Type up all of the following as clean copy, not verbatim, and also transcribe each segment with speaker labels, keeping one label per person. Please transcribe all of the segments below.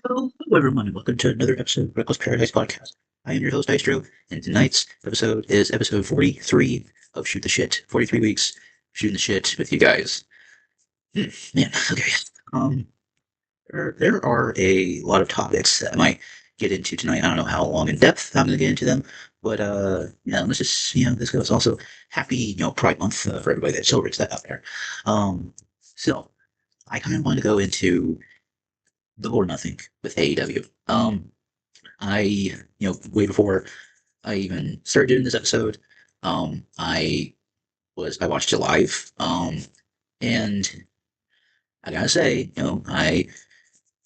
Speaker 1: Hello everyone, and welcome to another episode of Reckless Paradise Podcast. I am your host, Dystro, and tonight's episode is episode 43 of Shoot the Shit. 43 weeks shooting the shit with you guys. Man, okay. Um, there are a lot of topics that I might get into tonight. I don't know how long in depth I'm going to get into them, but let's just, this goes also happy, Pride Month for everybody that celebrates that out there. Um, so I kind of want to go into Double or Nothing with AEW. I, way before I even started doing this episode, I watched it live, and I gotta say, I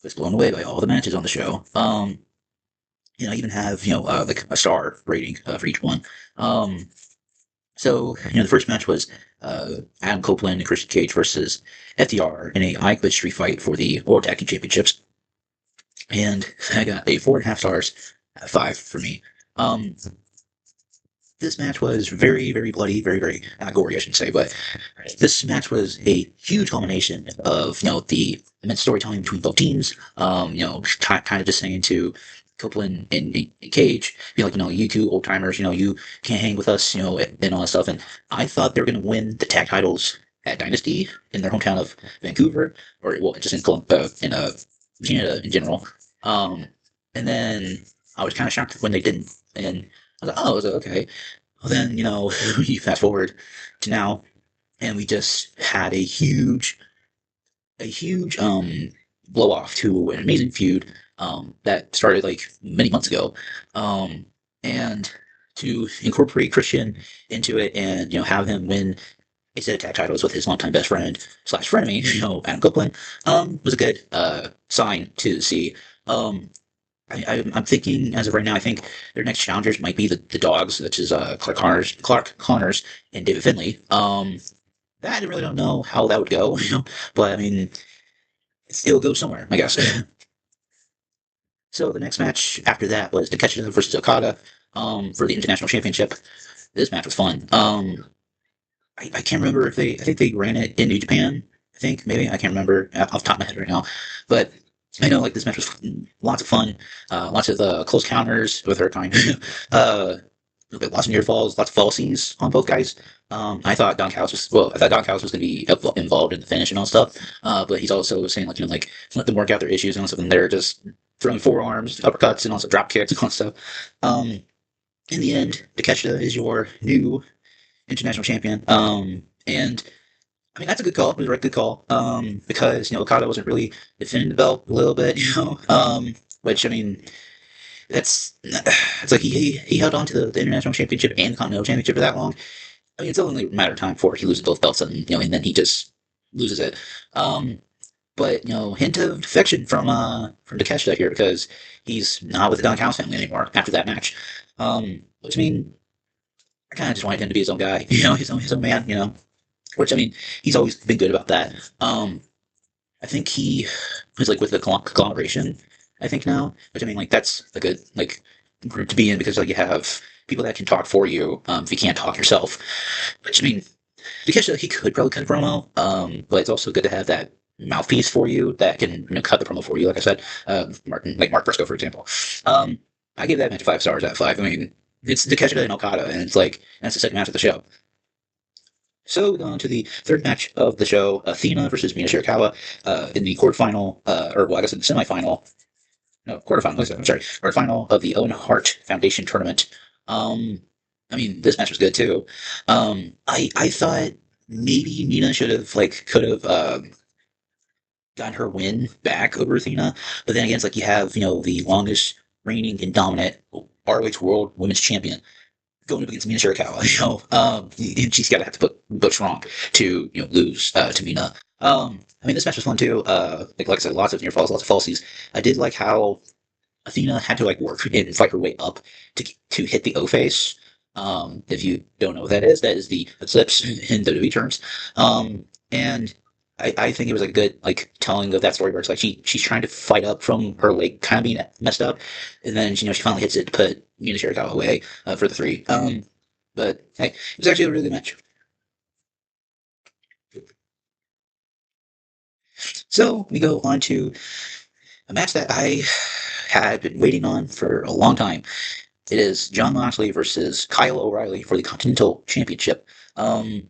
Speaker 1: was blown away by all the matches on the show. I even have, like a star rating for each one. Um, the first match was Adam Copeland and Christian Cage versus FTR in a high glitch street fight for the World Tag Team Championships, and I got a 4.5 stars out of 5 for me. Um, this match was very, very bloody, very, very gory, I should say. But this match was a huge culmination of the immense storytelling between both teams. Kind of just saying to Copeland and Cage, you two old timers, you can't hang with us, and all that stuff. And I thought they were going to win the tag titles at Dynasty in their hometown of Vancouver, or well, just in Canada in general. Um, and then I was kind of shocked when they didn't. And I was like, oh, I was like, okay. Well, then, you fast forward to now, and we just had a huge blow off to an amazing feud that started like many months ago. Um, and to incorporate Christian into it and, have him win a set of tag titles with his longtime best friend slash frenemy, Adam Copeland, was a good sign to see. Um, I'm thinking, as of right now, I think their next challengers might be the dogs, which is Clark Connors, and David Finlay. That I really don't know how that would go, but I mean, it'll go somewhere, I guess. So the next match after that was Takeshita versus Okada, for the International Championship. This match was fun. I can't remember if I think they ran it in New Japan. I think maybe I can't remember off the top of my head right now, but I know like this match was lots of fun, lots of close counters with her kind, lots of near falls, lots of falsies on both guys. I thought Don Callis was going to be involved in the finish and all stuff, but he's also saying like like let them work out their issues and all stuff, and they're just throwing forearms, uppercuts, and also drop kicks and all stuff. In the end, Takeshita is your new international champion. And I mean that's a good call. It was a good call. Because Okada wasn't really defending the belt a little bit, which I mean that's it's like he held on to the international championship and the continental championship for that long. I mean it's only a matter of time before he loses both belts, and and then he just loses it. Um, but hint of defection from Takeshita here because he's not with the Don Callis family anymore after that match. Which I mean I kind of just wanted him to be his own guy, his own man, which I mean, he's always been good about that. I think he is like with the conglomeration. I think now, which I mean, like that's a good like group to be in because like you have people that can talk for you if you can't talk yourself. Which I mean, because he could probably cut a promo, but it's also good to have that mouthpiece for you that can cut the promo for you. Like I said, Mark Briscoe, for example. Um, I give that match 5 stars out of 5. I mean, it's Takeshita and Okada, and it's like that's the second match of the show. So we go on to the third match of the show, Athena versus Mina Shirakawa, in the quarterfinal, or well, I guess in the semifinal, no, quarterfinal, I'm sorry, quarterfinal of the Owen Hart Foundation tournament. Um, I mean, this match was good too. I thought maybe Mina could have gotten her win back over Athena, but then again, it's like you have the longest reigning and dominant ROH World Women's Champion going up against Mina Shirakawa, and she's got to have to put strong to lose to Mina. I mean, this match was fun too. Like I said, lots of near falls, lots of falsies. I did like how Athena had to like work and fight her way up to hit the O face. If you don't know what that is the eclipse in WWE terms. And I think it was like a good like telling of that story where it's like she's trying to fight up from her leg kind of being messed up, and then she finally hits it to put Mina Shirakawa away for the 3. But hey, it was actually a really good match. So we go on to A match that I had been waiting on for a long time. It is John Moxley versus Kyle O'Reilly for the Continental Championship. Um,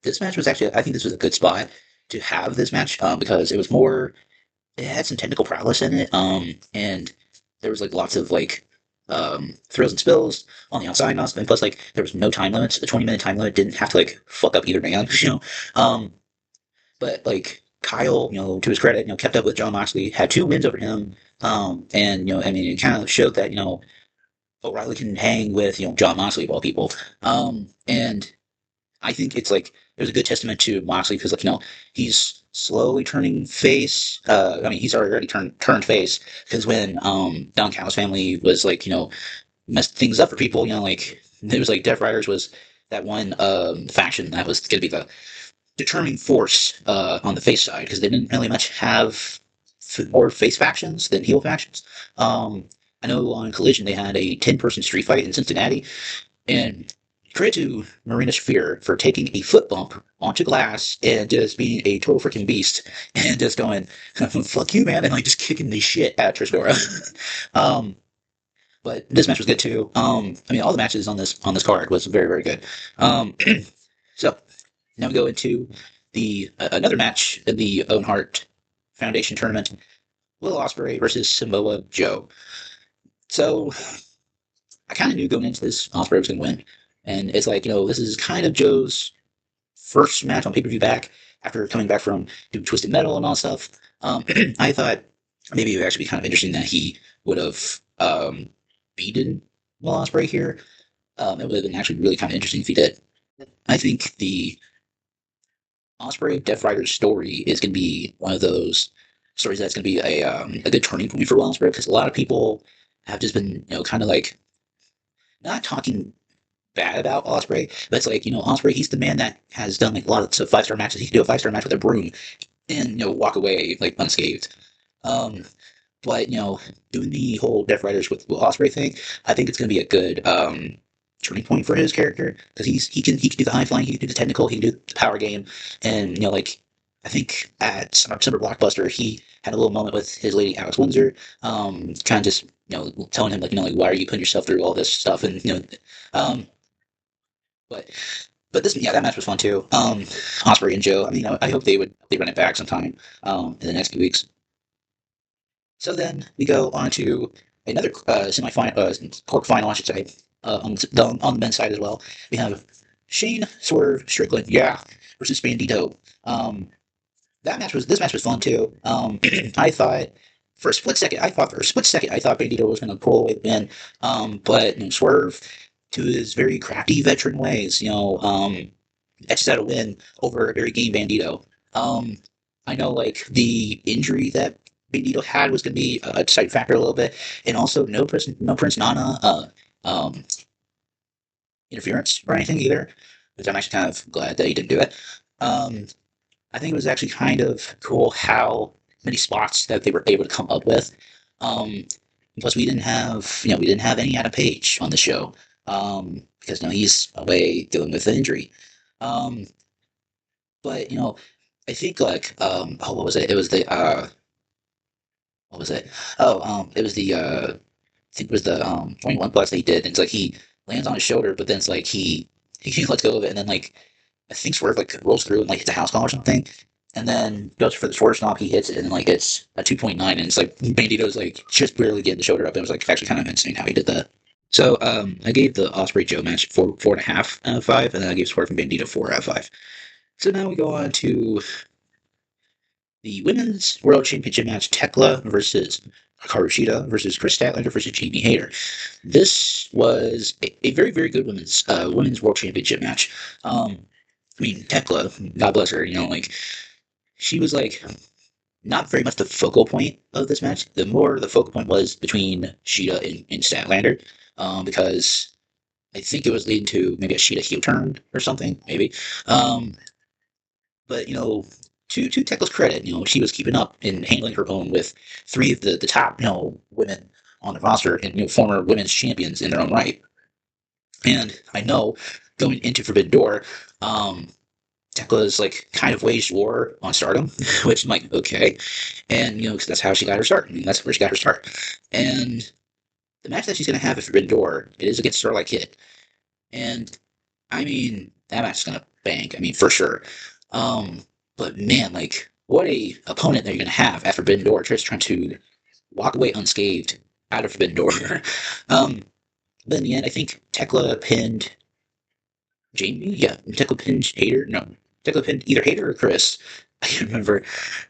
Speaker 1: this match was actually, I think this was a good spot to have this match because it was more, it had some technical prowess in it, and there was like lots of like thrills and spills on the outside and stuff. And plus, like there was no time limits. The 20-minute time limit didn't have to like fuck up either man, you know. Um, but like Kyle, to his credit, kept up with John Moxley, had two wins over him, and I mean, it kind of showed that O'Reilly can hang with John Moxley of all people, and I think it's like there's a good testament to Moxley because like he's slowly turning face. I mean he's already turned face because when Don Callis family was like messed things up for people, like it was like Death Riders was that one faction that was going to be the determining force on the face side because they didn't really much have more face factions than heel factions. I know on Collision they had a 10-person street fight in Cincinnati, and credit to Marina Shafir for taking a foot bump onto glass and just being a total freaking beast and just going, fuck you, man, and like just kicking the shit out of Trisdora. um, but this match was good too. I mean, all the matches on this card was very, very good. So now we go into the another match in the Owen Hart Foundation tournament: Will Ospreay versus Samoa Joe. So I kind of knew going into this Ospreay was going to win, and it's like this is kind of Joe's first match on pay-per-view back after coming back from doing Twisted Metal and all stuff. I thought maybe it would actually be kind of interesting that he would have beaten Will Ospreay here. It would have been actually really kind of interesting if he did. I think the Ospreay Death Rider story is going to be one of those stories that's going to be a good turning point for Will Ospreay because a lot of people have just been kind of like not talking bad about Ospreay, but it's like Ospreay he's the man that has done like a lot of 5-star matches. He can do a 5-star match with a broom and walk away like unscathed. Um, but doing the whole Death Riders with Will Ospreay thing, I think it's going to be a good turning point for his character because he can do the high flying, he can do the technical, he can do the power game, and like I think at Summer Blockbuster he had a little moment with his lady Alex Windsor, kind of just telling him like like why are you putting yourself through all this stuff and um, but this yeah that match was fun too. Osprey and Joe. I mean I hope they run it back sometime in the next few weeks. So then we go on to another semi-final, quarterfinal, I should say, on the men's side as well. We have Shane Swerve Strickland, yeah, versus Bandito. Um, this match was fun too. I thought for a split second, I thought Bandito was going to pull away the win. But Swerve, to his very crafty veteran ways, etches out a win over a very game Bandito. I know like the injury that Bandito had was going to be a side factor a little bit, and also no Prince Nana um, interference or anything either, which I'm actually kind of glad that he didn't do it. Um, I think it was actually kind of cool how many spots that they were able to come up with. Um, Plus, we didn't have any Adam Page on the show because he's away dealing with the injury. Um, but I think like oh what was it? It was the what was it? Oh it was the I think it was the 21 plus that he did. And it's like he lands on his shoulder, but then it's like he lets go of it, and then like I think Swerve like rolls through and like hits a house call or something, and then goes for the Swerve stomp. He hits it, and like it's a 2.9, and it's like Bandito's like just barely getting the shoulder up. It was like actually kind of insane how he did that. So I gave the Osprey Joe match 4.5 out of 5, and then I gave Swerve and Bandito 4 out of 5. So now we go on to the Women's World Championship match: Tekla versus Hikaru Shida versus Chris Statlander versus Jamie Hayter. This was a very, very good women's World Championship match. I mean, Tekla, God bless her, like she was like not very much the focal point of this match. The focal point was between Shida and Statlander, because I think it was leading to maybe a Shida heel turn or something, maybe. Um, but to Tekla's credit, she was keeping up and handling her own with three of the top women on the roster and former women's champions in their own right. And I know going into Forbidden Door, um, Tekla's like kind of waged war on Stardom, which I'm like, okay, and 'cause that's how she got her start. I mean, that's where she got her start. And the match that she's gonna have at Forbidden Door, it is against Starlight Kid, and I mean that match is gonna bang. I mean, for sure. Um, but man, like, what a opponent that you're gonna have at Forbidden Door, just trying to walk away unscathed out of Forbidden Door. um, but in the end, I think Tekla pinned Jamie. Yeah, Tekla pinned Hater. No, Tekla pinned either Hater or Chris. I can't remember.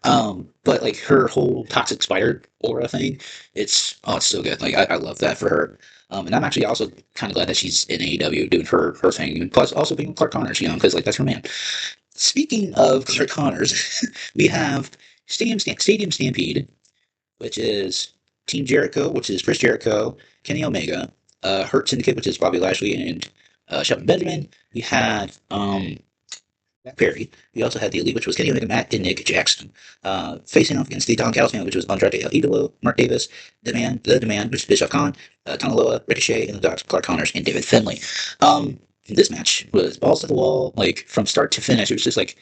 Speaker 1: But like her whole toxic spider aura thing, it's so good. Like I love that for her. And I'm actually also kind of glad that she's in AEW doing her thing, and plus also being with Clark Connors, because like that's her man. Speaking of Clark Connors, we have Stadium Stampede, which is Team Jericho, which is Chris Jericho, Kenny Omega, Hurt Syndicate, which is Bobby Lashley and Shelton Benjamin. We had Matt Perry. We also had the Elite, which was Kenny Omega, Matt, and Nick Jackson. Facing off against the Don Callis which was Andrade El Idolo, Mark Davis, The Demand, which is Bischoff Khan, Tanaloa, Ricochet, and the Docs, Clark Connors, and David Finlay. This match was balls to the wall, like from start to finish. It was just like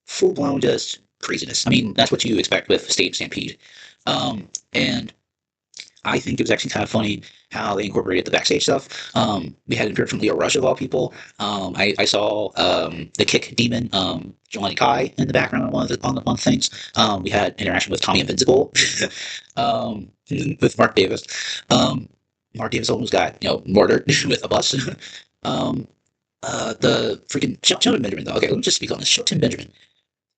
Speaker 1: full blown just craziness. I mean, that's what you expect with Stadium Stampede. And I think it was actually kind of funny how they incorporated the backstage stuff. We had an appearance from Leo Rush of all people. I saw the Kick Demon, Johnny Kai in the background on one of the things. We had interaction with Tommy Invincible, with Mark Davis. Mark Davis almost got murdered with a bus. um, the freaking Shelton Benjamin though. Okay, let me just speak on this. Shelton Benjamin,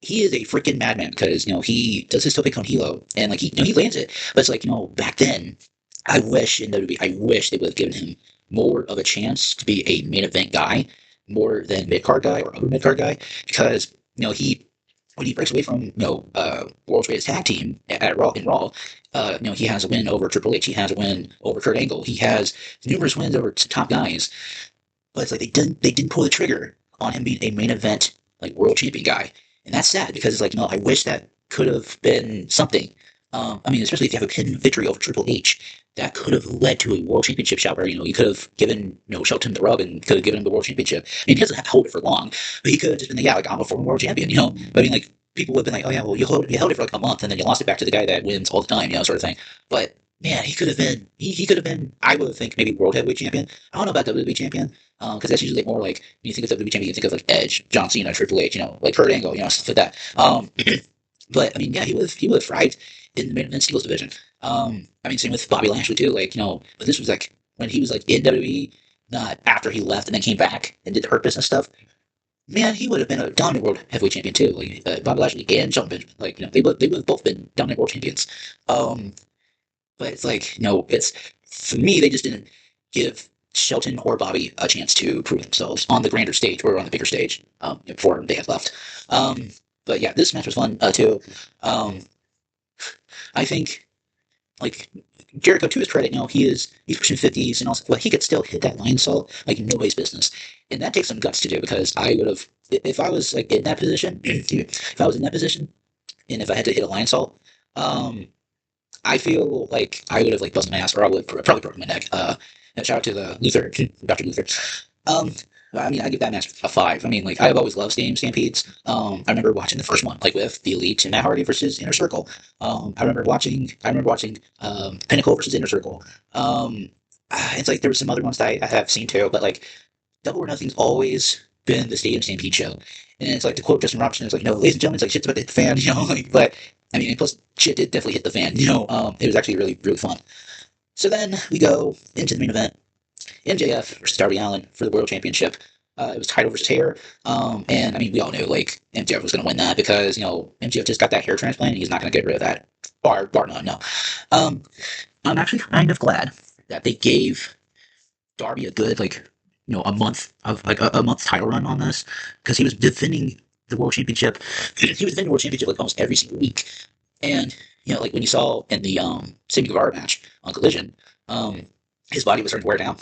Speaker 1: he is a freaking madman because he does his tope con hilo and like he lands it, but it's like back then, I wish in WWE, I wish they would have given him more of a chance to be a main event guy, more than mid card guy or upper mid card guy, because he when he breaks away from World's Greatest Tag Team at Raw in Raw, he has a win over Triple H, he has a win over Kurt Angle, he has numerous wins over top guys, but it's like they didn't pull the trigger on him being a main event like world champion guy, and that's sad because it's like I wish that could have been something. I mean, especially if you have a pin victory over Triple H, that could have led to a world championship shot where you could have given Shelton the rub and could have given him the world championship. I mean, he doesn't have to hold it for long, but he could have just been like, yeah, like I'm a former world champion, But I mean, like people would have been like, oh yeah, well you held it for like a month and then you lost it back to the guy that wins all the time, sort of thing. But man, he could have been. He could have been. I would think maybe world heavyweight champion. I don't know about WWE champion, because that's usually more like when you think of WWE champion, you think of like Edge, John Cena, Triple H, like Kurt Angle, stuff like that. But I mean, yeah, he would have thrived in the main event singles division. I mean, same with Bobby Lashley too. Like but this was like when he was like in WWE, not after he left and then came back and did the Hurt Business stuff. Man, he would have been a dominant world heavyweight champion too. Like Bobby Lashley and Shelton Benjamin. Like they would have both been dominant world champions. Um, but it's like, it's for me, they just didn't give Shelton or Bobby a chance to prove themselves on the grander stage or on the bigger stage before they had left. But yeah, this match was fun too. Um, I think like Jericho, to his credit, he's pushing 50s and also, well, he could still hit that line salt like nobody's business, and that takes some guts to do because I would have if I was like in that position, if I was in that position, and if I had to hit a line salt. I feel like I would have like busted my ass, or I would have probably broken my neck. Shout out to the Luther, Dr. Luther. Um, I mean, I give that match a 5. I mean, like I've always loved Stadium Stampedes. I remember watching the first one, like with the Elite and Matt Hardy versus Inner Circle. I remember watching Pinnacle versus Inner Circle. It's like there were some other ones that I have seen too, but like Double or Nothing's always been the Stadium Stampede show. And it's like to quote Justin Robinson, it's like, no, ladies and gentlemen, it's like shit's about to hit the fan, like, but I mean, and plus shit did definitely hit the fan, it was actually really, really fun. So then we go into the main event, MJF versus Darby Allin for the World Championship. It was title versus hair. And I mean, we all knew like MJF was going to win that because, MJF just got that hair transplant and he's not going to get rid of that. Bar none, no. Um, I'm actually kind of glad that they gave Darby a good like a month of like a month title run on this because he was defending the world championship. He was defending the world championship like almost every single week, and like when you saw in the Sammy Guevara match on Collision, his body was starting to wear down.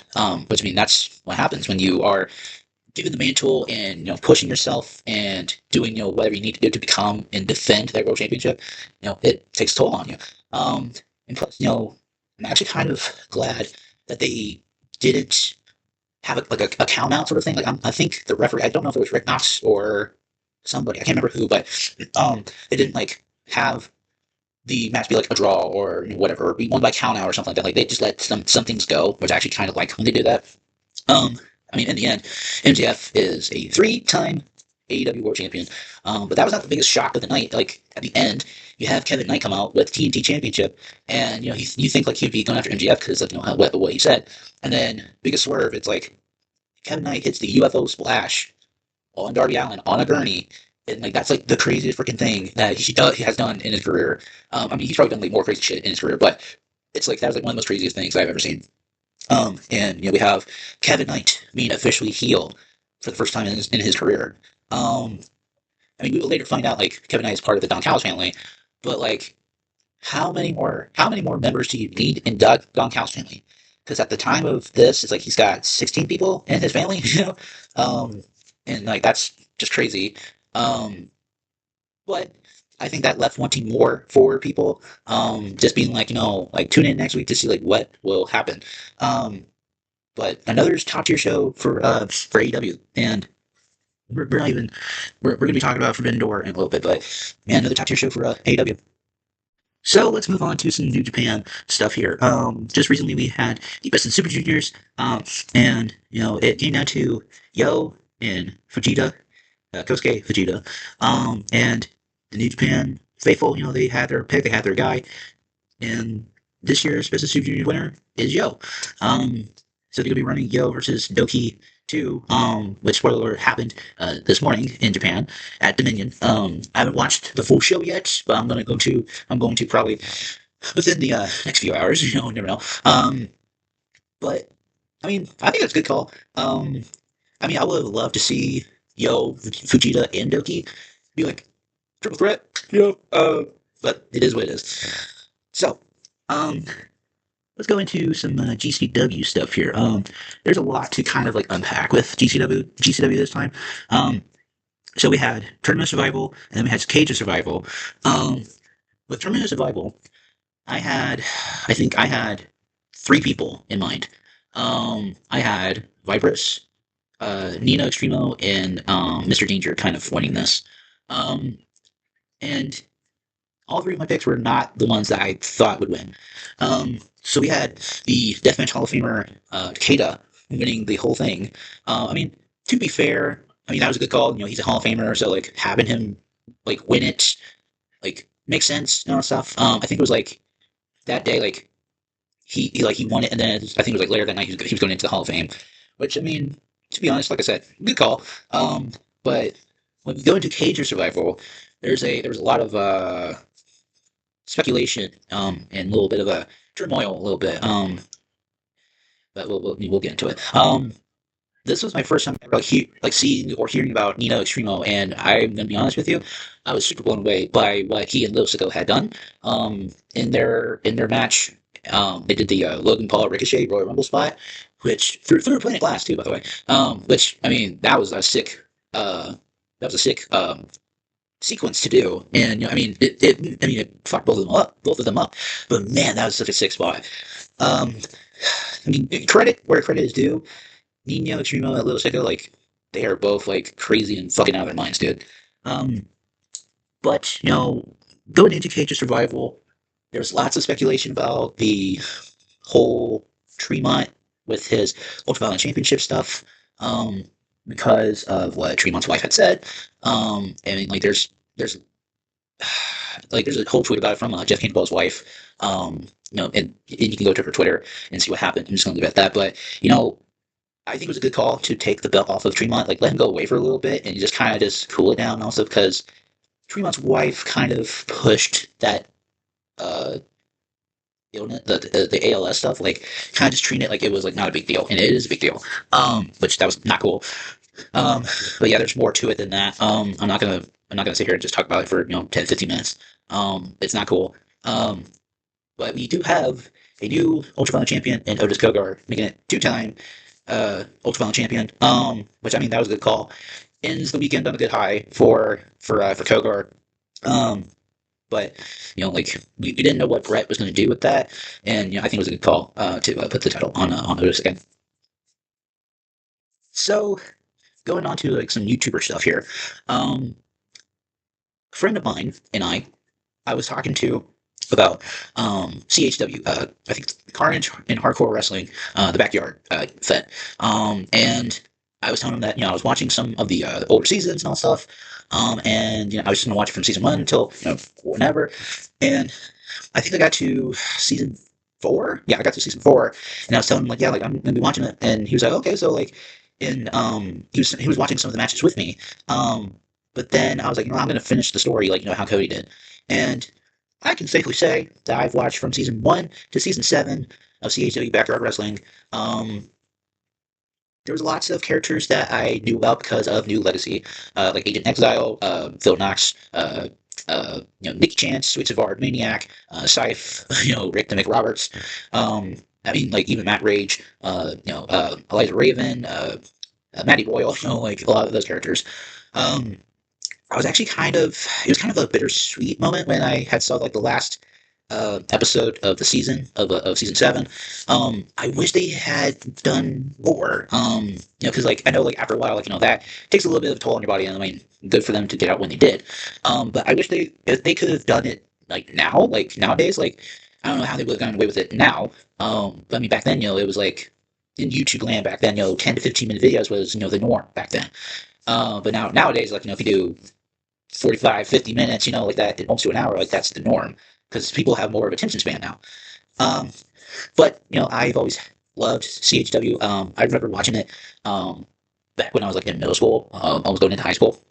Speaker 1: Which I mean that's what happens when you are given the mantle and pushing yourself and doing whatever you need to do to become and defend that world championship. It takes a toll on you. And plus I'm actually kind of glad that they didn't have like a count out sort of thing. Like I think the referee, I don't know if it was Rick Knox or somebody. I can't remember who, but they didn't like have the match be like a draw or whatever, or be won by count out or something like that. Like they just let some things go, which I actually kind of like when they do that. Um, I mean, in the end, MJF is a three-time AEW World Champion. But that was not the biggest shock of the night. Like at the end, you have Kevin Knight come out with TNT Championship, and you think like he'd be going after MJF because of what he said, and then biggest swerve, it's like Kevin Knight hits the UFO splash on Darby Allin on a gurney. And like that's like the craziest freaking thing that he has done in his career. I mean, he's probably done like more crazy shit in his career, but it's like that was like one of the most craziest things I've ever seen. And we have Kevin Knight being officially heel for the first time in his career. Um, I mean, we will later find out like Kevin Knight is part of the Don Callis family, but like how many more members do you need in Don Callis family? Because at the time of this, it's like he's got 16 people in his family, um, and like that's just crazy. Um, but I think that left wanting more for people, just being like like tune in next week to see like what will happen. Um, but another top tier show for AEW, and we're not even we're gonna be talking about Forbidden Door in a little bit, but man, another top tier show for AEW. So let's move on to some New Japan stuff here. Just recently we had the Best in Super Juniors, and it came down to Yo and Fujita, Kosuke Fujita, and the New Japan faithful. They had their pick, they had their guy, and this year's Best of Super Junior winner is Yo. So they're gonna be running Yo versus Doki 2, which spoiler alert happened this morning in Japan at Dominion. I haven't watched the full show yet, but I'm going to probably within the next few hours. Never know. But I mean, I think that's a good call. I mean, I would have loved to see Yo, Fujita, and Doki be like triple threat. But it is what it is. So, um, let's go into some GCW stuff here. There's a lot to kind of like unpack with GCW this time. Um, so we had Tournament Survival, and then we had Cage of Survival. Um, with Tournament of Survival, I think I had three people in mind. I had Vibrus, Nino Extremo, and Mr. Danger kind of winning this. Um, and all three of my picks were not the ones that I thought would win. So we had the Deathmatch Hall of Famer Takeda winning the whole thing. I mean, to be fair, I mean that was a good call. He's a Hall of Famer, so like having him like win it like makes sense and all that stuff. I think it was like that day, like he won it, and then I think it was like later that night he was going into the Hall of Fame. Which I mean, to be honest, like I said, good call. But when we go into Cage or Survival, there was a lot of speculation, and a little bit of a turmoil, a little bit. But we'll get into it. This was my first time ever like seeing or hearing about Nino Extremo, and I'm gonna be honest with you, I was super blown away by what he and Lil had done. In their match, they did the Logan Paul Ricochet Royal Rumble spot, which through a Planet Glass too, by the way. Which I mean, that was a sick sequence to do, and I mean, it fucked both of them up, but man, that was such a sick spot. Um, I mean, credit where credit is due. Nino Extremo and Little Sicko, like they are both like crazy and fucking out of their minds, dude. Um, but going into Cage of Survival, there was lots of speculation about the whole Tremont with his Ultraviolet Championship stuff, because of what Tremont's wife had said. I mean, like there's a whole tweet about it from Jeff Campbell's wife. And you can go to her Twitter and see what happened. I'm just gonna leave it at that. But I think it was a good call to take the belt off of Tremont, like let him go away for a little bit and just kind of just cool it down. Also, because Tremont's wife kind of pushed that uh illness, the ALS stuff, like kind of just treating it like it was like not a big deal, and it is a big deal. Which that was not cool. Um, but yeah, there's more to it than that. I'm not gonna sit here and just talk about it for 10, 15 minutes. It's not cool. But we do have a new Ultraviolet champion in Otis Kogar, making it two-time Ultraviolet champion. Which I mean that was a good call. Ends the weekend on a good high for Kogar. Um, but like we didn't know what Brett was going to do with that, and I think it was a good call to put the title on Otis again. So going on to like some YouTuber stuff here. Um, friend of mine and I was talking to about CHW. I think it's Carnage and Hardcore Wrestling, the Backyard Fed. And I was telling him that I was watching some of the older seasons and all stuff. And I was just gonna watch it from season one until whenever. And I think I got to season four. Yeah, I got to season four, and I was telling him like, yeah, like I'm gonna be watching it, and he was like, okay, so like, and he was watching some of the matches with me. Um, but then I was like, I'm gonna finish the story like how Cody did, and I can safely say that I've watched from season one to season seven of CHW Backyard Wrestling. Um, there was lots of characters that I knew about because of New Legacy, like Agent Exile, Phil Knox, Nicky Chance, Sweet Savard, Maniac, Scythe, Rick the McRoberts. I mean, like even Matt Rage, Eliza Raven, Matty Boyle, like a lot of those characters. Um, I was actually it was kind of a bittersweet moment when I had saw like the last episode of the season of season seven. I wish they had done more. Because like I know like after a while, like that takes a little bit of a toll on your body, and I mean, good for them to get out when they did. But I wish if they could have done it like now, like nowadays, like I don't know how they would have gotten away with it now. But I mean, back then, it was like in YouTube land back then, 10 to 15 minute videos was the norm back then. But nowadays, like if you do 45, 50 minutes, like that, almost to an hour, like that's the norm because people have more of attention span now. Um, but I've always loved CHW. I remember watching it back when I was like in middle school, almost going into high school.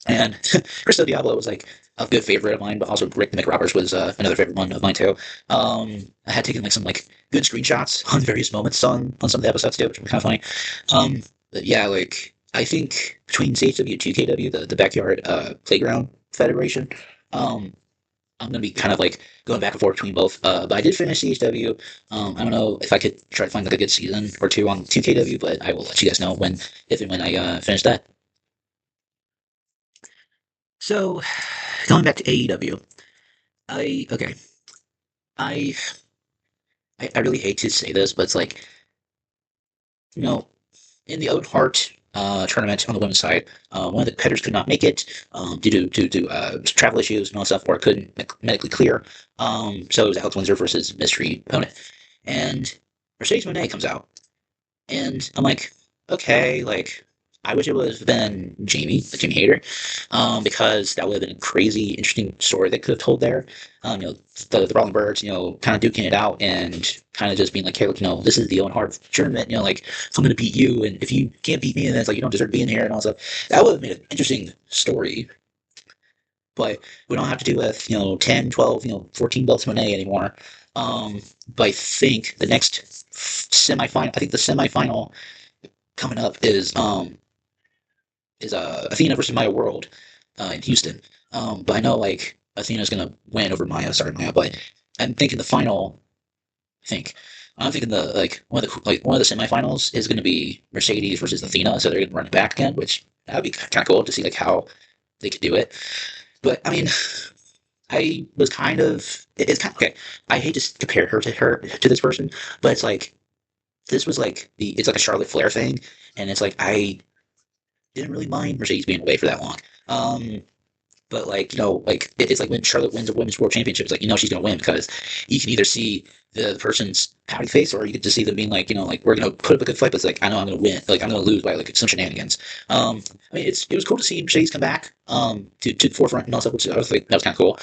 Speaker 1: And Cristo Diablo was like a good favorite of mine, but also Rick the McRoberts was another favorite one of mine too. I had taken like some like good screenshots on various moments on some of the episodes too, which were kind of funny. But yeah, like I think between CHW and 2KW, the backyard playground federation, um, I'm gonna be kind of like going back and forth between both. But I did finish CHW. I don't know if I could try to find like a good season or two on 2KW, but I will let you guys know if and when I finish that. So, going back to AEW, okay, I I really hate to say this, but it's like you know in the Owen Hart tournament on the women's side, one of the competitors could not make it due to travel issues and all that stuff, or couldn't medically clear. So it was Alex Windsor versus mystery opponent, and Mercedes Monet comes out, and I'm like, okay, like I wish it would have been Jamie Hayter, because that would have been a crazy, interesting story that could have told there. The Brawling Birds, kind of duking it out and kind of just being like, hey, look, this is the Owen Hart tournament, like I'm going to beat you, and if you can't beat me, then it's like you don't deserve being here and all stuff. That would have made an interesting story, but we don't have to do with 10, 12, 14 belts Monet anymore. But I think the next semifinal, I think the semifinal coming up is Athena versus Maya World in Houston. But I know like Athena's gonna win over Maya. Sorry, Maya. But I'm thinking the final. I think I'm thinking the like one of the semifinals is gonna be Mercedes versus Athena. So they're gonna run it back again, which that would be kind of cool to see like how they could do it. But I mean, I was kind of it's kind of okay. I hate to compare her to this person, but it's like this was like it's like a Charlotte Flair thing, and it's like I didn't really mind Mercedes being away for that long. But like like it's like when Charlotte wins a women's world championship, it's like she's gonna win because you can either see the person's pouty face, or you can just see them being like like we're gonna put up a good fight, but it's like I know I'm gonna win, like I'm gonna lose by like some shenanigans. I mean it was cool to see Mercedes come back to the forefront and all stuff, which I was like that was kind of cool.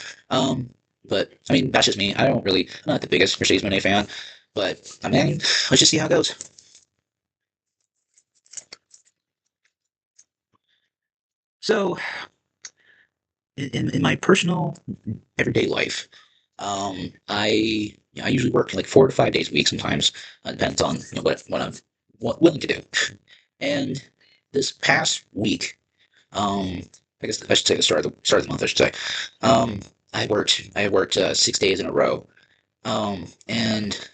Speaker 1: But I mean that's just me. I'm not the biggest Mercedes Monet fan, but I mean let's just see how it goes. So in my personal everyday life, I usually work like 4 to 5 days a week. Sometimes depends on what I'm willing to do. And this past week, um, I guess I should say the start of the month. I should say, um, I worked 6 days in a row. And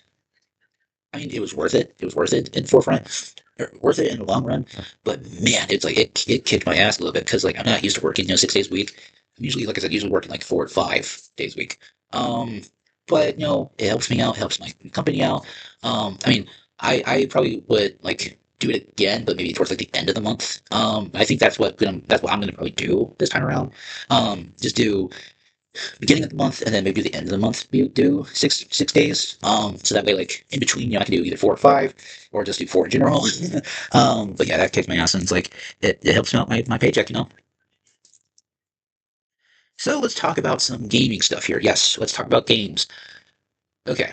Speaker 1: I mean, it was worth it. It was worth it in forefront, worth it in the long run. But man, it's like it kicked my ass a little bit because like I'm not used to working 6 days a week. I'm usually, like I said, usually working like 4 to 5 days a week. Um, but it helps me out, helps my company out. I mean, I probably would like do it again, but maybe towards like the end of the month. I think that's what I'm gonna probably do this time around. Just do beginning of the month and then maybe the end of the month do 6 days. So that way like in between, I can do either 4 or 5 or just do 4 in general. But yeah, that kicks my ass and it's like it helps me out my paycheck. So let's talk about some gaming stuff here. Yes, let's talk about games. Okay.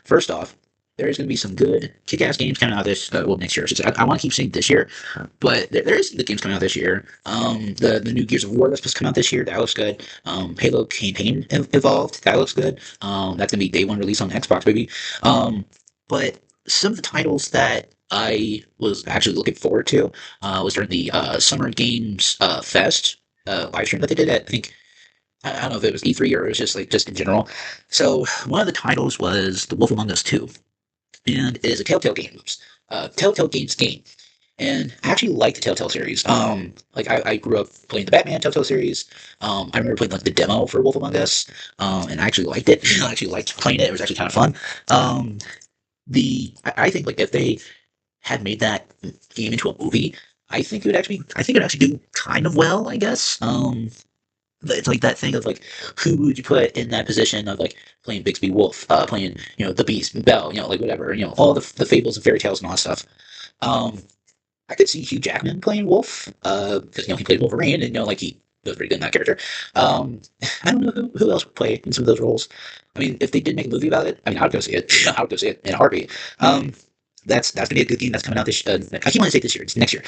Speaker 1: First off, there's going to be some good kick-ass games coming out next year. I want to keep saying this year, but there is some good games coming out this year. The new Gears of War that's supposed to come out this year, that looks good. Halo Campaign Evolved, that looks good. That's going to be day one release on Xbox, baby. But some of the titles that I was actually looking forward to was during the Summer Games Fest live stream that they did at, I think, I don't know if it was E3 or it was just like just in general. So one of the titles was The Wolf Among Us 2, and it is a Telltale Games game. And I actually like the Telltale series. Like I grew up playing the Batman Telltale series. I remember playing like the demo for Wolf Among Us, and I actually liked it. I actually liked playing it. It was actually kind of fun. Um, I think like if they had made that game into a movie, I think it would actually do kind of well. I guess. It's like that thing of like who would you put in that position of like playing Bixby Wolf, playing the Beast, Belle, like whatever, all the fables and fairy tales and all that stuff. Um, I could see Hugh Jackman playing Wolf, because he played Wolverine and like he was pretty good in that character. Um, I don't know who else would play in some of those roles. I mean, if they did make a movie about it, I mean, I would go see it. I would go see it in a heartbeat. That's gonna be a good game that's coming out this. I keep wanting to say this year. It's next year.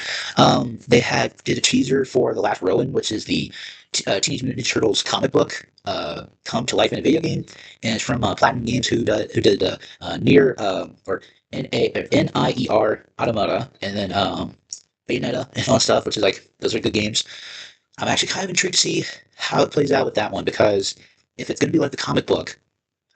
Speaker 1: They did a teaser for The Last Rowan, which is the Teenage Mutant Ninja Turtles comic book come to life in a video game, and it's from Platinum Games who did Near or Nier Automata, and then Bayonetta and all that stuff, which is like those are good games. I'm actually kind of intrigued to see how it plays out with that one because if it's gonna be like the comic book,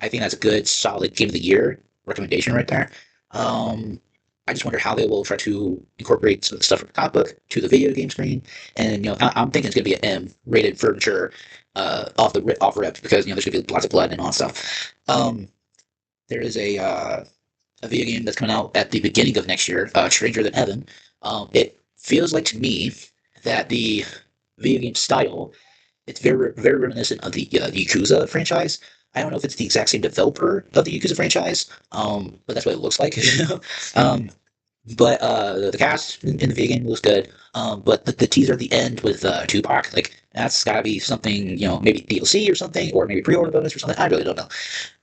Speaker 1: I think that's a good solid game of the year recommendation right there. Um, I just wonder how they will try to incorporate some of the stuff from the comic book to the video game screen. And I'm thinking it's going to be an M rated for mature, off rip because there's going to be lots of blood and all that stuff. There is a video game that's coming out at the beginning of next year, Stranger Than Heaven. It feels like to me that the video game style it's very reminiscent of the Yakuza franchise. I don't know if it's the exact same developer of the Yakuza franchise, but that's what it looks like. um, but the cast in the video game looks good. But the teaser at the end with Tupac, like that's gotta be something, maybe DLC or something, or maybe pre-order bonus or something. I really don't know.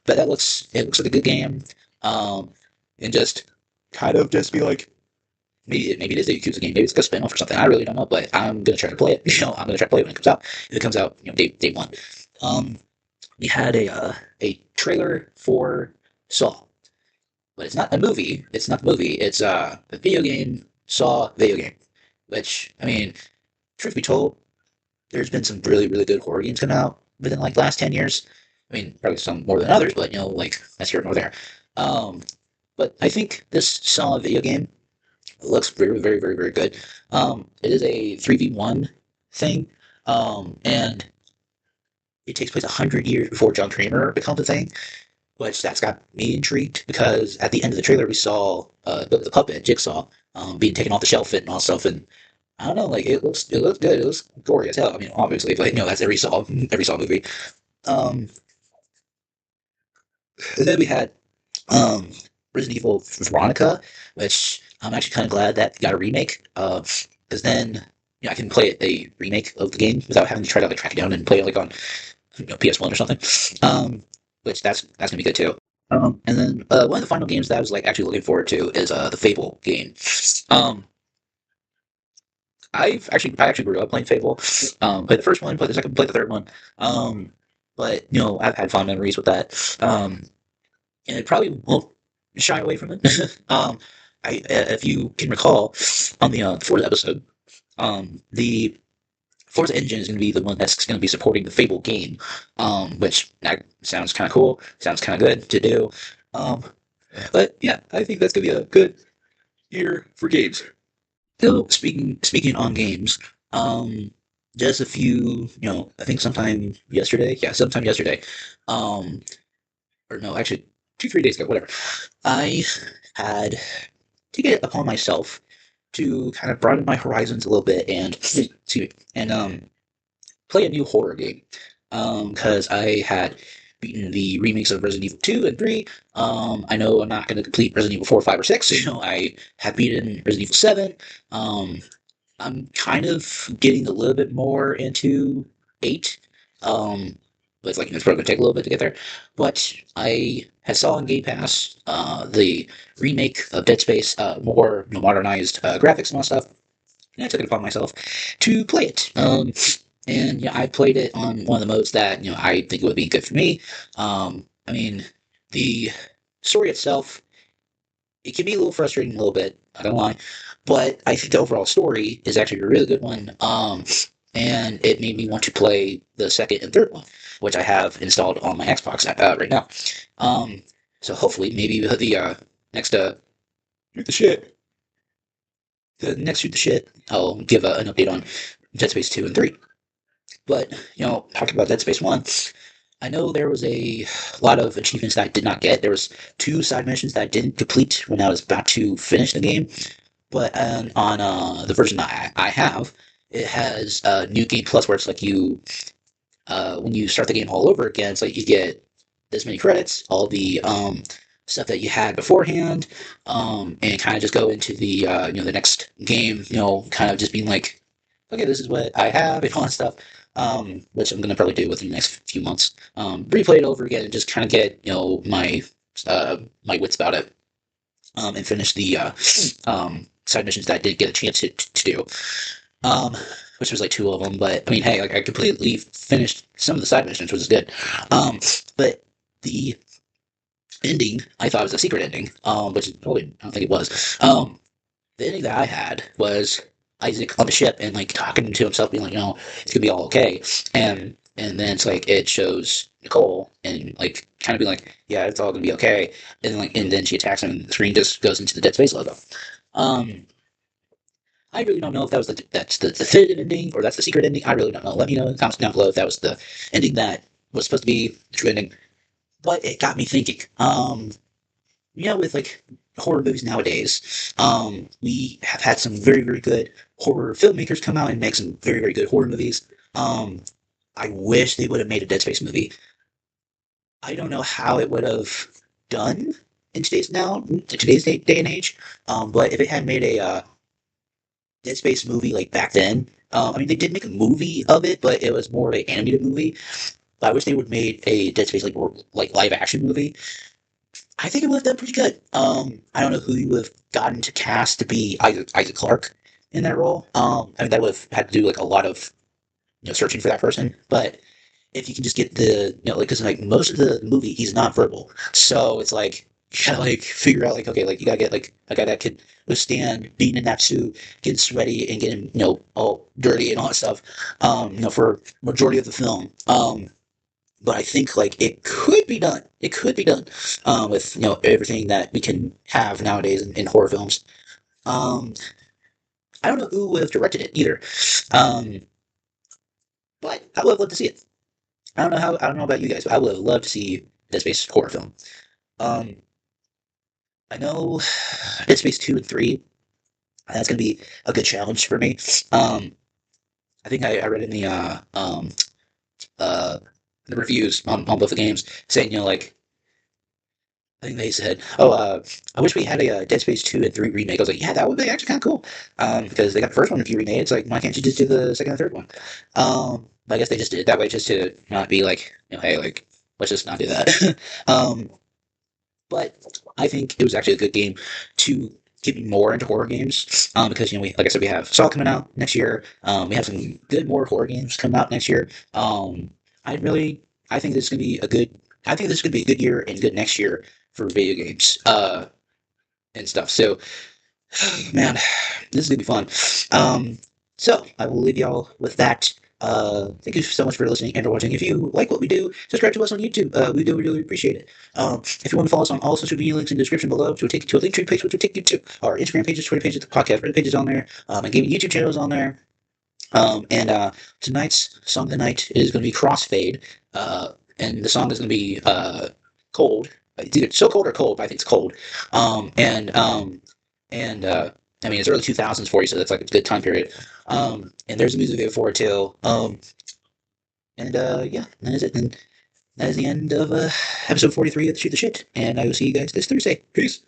Speaker 1: But it looks like a good game. Um, and just kind of just be like maybe it is a Yakuza game. Maybe it's like a spin-off or something. I really don't know, but I'm gonna try to play it. I'm gonna try to play it when it comes out. If it comes out, day one. Um, we had a trailer for Saw, but it's not a movie. It's not the movie. It's a video game. Saw video game. Which I mean, truth be told, there's been some really good horror games coming out within like the last 10 years. I mean, probably some more than others, but like that's here nor there. Um, but I think this Saw video game looks very good. It is a 3v1 thing, and it takes place 100 years before John Kramer becomes a thing, which that's got me intrigued because at the end of the trailer we saw the puppet Jigsaw being taken off the shelf and all stuff, and I don't know, like it looks good. It looks gory as hell. I mean, obviously, but that's every Saw movie. Um, and then we had um, Resident Evil Veronica, which I'm actually kind of glad that got a remake. Because then I can play a remake of the game without having to try to like track it down and play it like on PS1 or something. Which that's gonna be good too. And then one of the final games that I was like actually looking forward to is the Fable game. Um, I actually grew up playing Fable. Played the first one, played the second, played the third one. Um, but I've had fond memories with that. And it probably won't shy away from it. If you can recall, on the Forza episode, the Forza engine is going to be the one that's going to be supporting the Fable game, which that sounds kind of cool, sounds kind of good to do. Um, but yeah, I think that's going to be a good year for games. So speaking on games, just a few, I think sometime yesterday, um, or no, actually 2 3 days ago, whatever. I had take it upon myself to kind of broaden my horizons a little bit and excuse me, and play a new horror game. Because I had beaten the remakes of Resident Evil 2 and 3. I know I'm not going to complete Resident Evil 4, 5, or 6. I have beaten Resident Evil 7. Um, I'm kind of getting a little bit more into 8. Um, but it's like it's probably gonna take a little bit to get there. But I had saw on Game Pass the remake of Dead Space, more modernized graphics and all that stuff, and I took it upon myself to play it. And I played it on one of the modes that I think would be good for me. I mean, the story itself, it can be a little frustrating a little bit. I don't lie, but I think the overall story is actually a really good one. And it made me want to play the second and third one, which I have installed on my Xbox right now. Um, so hopefully, maybe next shoot the shit, the next shoot the shit, I'll give an update on Dead Space 2 and 3. But talking about Dead Space 1, I know there was a lot of achievements that I did not get. There was two side missions that I didn't complete when I was about to finish the game. But on the version that I have, it has New Game Plus, where it's like when you start the game all over again, it's like you get this many credits, all the stuff that you had beforehand, and kind of just go into the the next game, kind of just being like, okay, this is what I have and all that stuff. Which I'm gonna probably do within the next few months. Replay it over again and just kind of get my wits about it. And finish the side missions that I did get a chance to do. Um, which was like two of them. But I mean, hey, like I completely finished some of the side missions, which is good. But the ending, I thought was a secret ending. Which probably I don't think it was. The ending that I had was Isaac on the ship and like talking to himself, being like, it's gonna be all okay. And then it's like it shows Nicole and like kind of being like, yeah, it's all gonna be okay. And then she attacks him and the screen just goes into the Dead Space logo. Um, I really don't know if that's the definitive ending or that's the secret ending. I really don't know. Let me know in the comments down below if that was the ending that was supposed to be the true ending. But it got me thinking. With like horror movies nowadays, we have had some very, very good horror filmmakers come out and make some very, very good horror movies. I wish they would have made a Dead Space movie. I don't know how it would have done in today's day and age. But if it had made a Dead Space movie like back then, I mean they did make a movie of it, but it was more of an animated movie. I wish they would have made a Dead Space like live action movie. I think it would have done pretty good. I don't know who you would have gotten to cast to be Isaac Clarke in that role. I mean that would have had to do like a lot of searching for that person, but if you can just get like, because like most of the movie he's not verbal, so it's like you gotta like figure out like okay, like you gotta get like a guy that could withstand being in that suit, getting sweaty and getting all dirty and all that stuff, for majority of the film. But I think like it could be done. It could be done with everything that we can have nowadays in horror films. Um, I don't know who would have directed it either, um, but I would have loved to see it. I don't know about you guys, but I would have loved to see Dead Space horror film. Um, I know Dead Space 2 and 3, that's gonna be a good challenge for me. Um, I think I read in uh the reviews on both the games saying, like I think they said, "Oh, I wish we had a Dead Space 2 and 3 remake." I was like, "Yeah, that would be actually kind of cool." Because they got the first one if you remade it. It's like, why can't you just do the second and third one? But I guess they just did it that way just to not be like, hey, like let's just not do that. um, but I think it was actually a good game to get me more into horror games. Because we, like I said, we have Saw coming out next year. We have some good more horror games coming out next year. I really, I think this is gonna be a good. I think this is gonna be a good year and good next year for video games. And stuff. So, man, this is gonna be fun. So I will leave y'all with that. Thank you so much for listening and for watching. If you like what we do, subscribe to us on YouTube. We do really appreciate it. If you want to follow us on all social media links in the description below, which will take you to a link tree page, which will take you to our Instagram pages, Twitter pages, the podcast Reddit pages on there, and gaming YouTube channels on there. And tonight's song of the night is going to be Crossfade, and the song is going to be Cold. It's either so cold or cold, but I think it's cold. And and I mean it's early 2000s for you, so that's like a good time period. And there's a music video for it too. And yeah, that is it. And that is the end of episode 43 of the Shoot the Shit. And I will see you guys this Thursday. Peace.